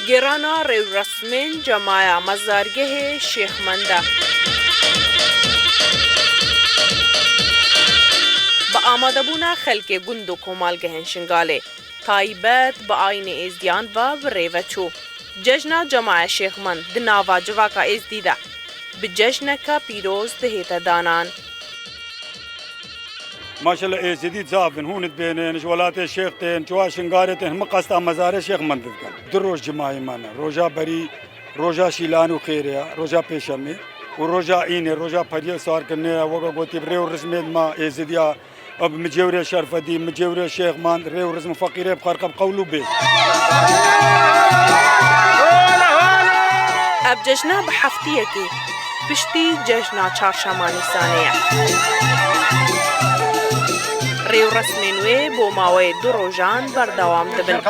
گرانا ریو رسمین جماع مزارگه شیخ منده با آماده بونا خلق گند و کمالگه شنگاله تایبت با آین ازدیان و ریوچو جشن جماع شیخ مند دناوا جواکا ازدیده به جشن که پیروز دهیت دانان ماشاءالله ازدی زافن هونت بینن جوالات شیخ تن جوا شنگارتن مقصد مزار شیخ مند کن دروج جماعی مانا روجا بری روجا شیلان و خیریا روجا پیشمی و روجا اینه روجا پریل سوار کنه وقا گوتی ریو رسمید ما ازدیا اب مجاور شرف دی مجاور شیخ مند ریو رسم فقیره بخارقب قولو بیت اب جشن بحفتیه کی پشتی جشن چهارشنبه سانیه ریو رسمینوی بو ماوی دو روزان بردوام دبن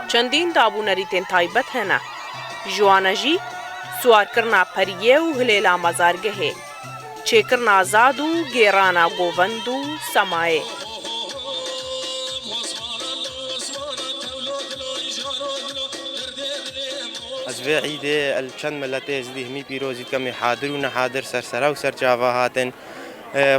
چندین دابونریتین تایبت هنه جوانجی سوار کرنا پریه و هلیلا مزارگه چه کرنا زاد و گیرانا گووند و سمایه از وی عیده الچند ملت ازدی همی پیروزید کمی حاضر و نحاضر سرسرا و سرچاوا هاتن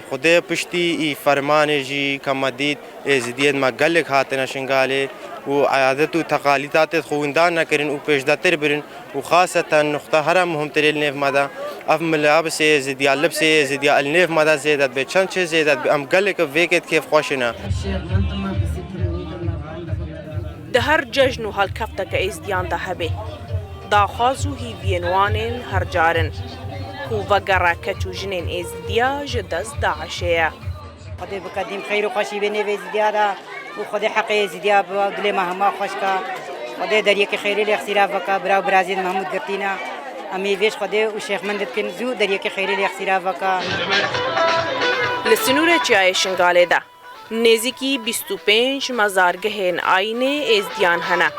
خدا پشتی ای فرمان جی کما دید ازدیت ما گلک هاتن شنگاله و عادت و تقالیدات خوندان نکرن و پیشداتر برن و خاصتا نقطه هر مهمترین نیف مادا اف ملابس ازدیا لبس ازدیا النیف مادا زیادت به چند چه زیادت ام گلک ویکت کیف خوشنا ده هر جشن و هالکفته که ازدیان ده هبه داخازو هیوینوانین هر جارن و گراکچو جنین ازدیا جدز داعشیه خدای بقدیم خیر و خوشی بینه و ازدیا دا و خدای حق ازدیا با دل مهما خوش کا خدای دریه که خیری لیخسیراف وکا براو برازیل محمود گرتینا امی ویش خدای و شیخ مندت کن زو دریه که خیری لیخسیراف وکا لسنور چیای شنگاله ده نزیکی 25 مزارگهن آین ازدیان هنه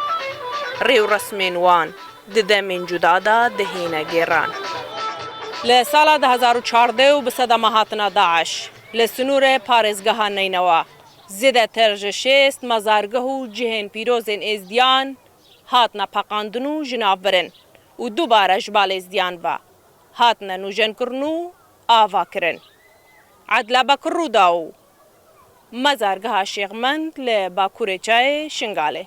ریو رسمین وان دده من جدادا دهینه گیران لسال 2014 و بسد مهاتنا داعش لسنور پارزگاه نینوا زده ترج شست مزارگه و جهن پیروزن ازدیان هاتنا پاقاندنو جنابرن و دوباره جبال ازدیان با هاتنا نوجن کرنو آوا کرن عدلا بکرو داو مزارگاه شیخ مند لباکور چای شنگاله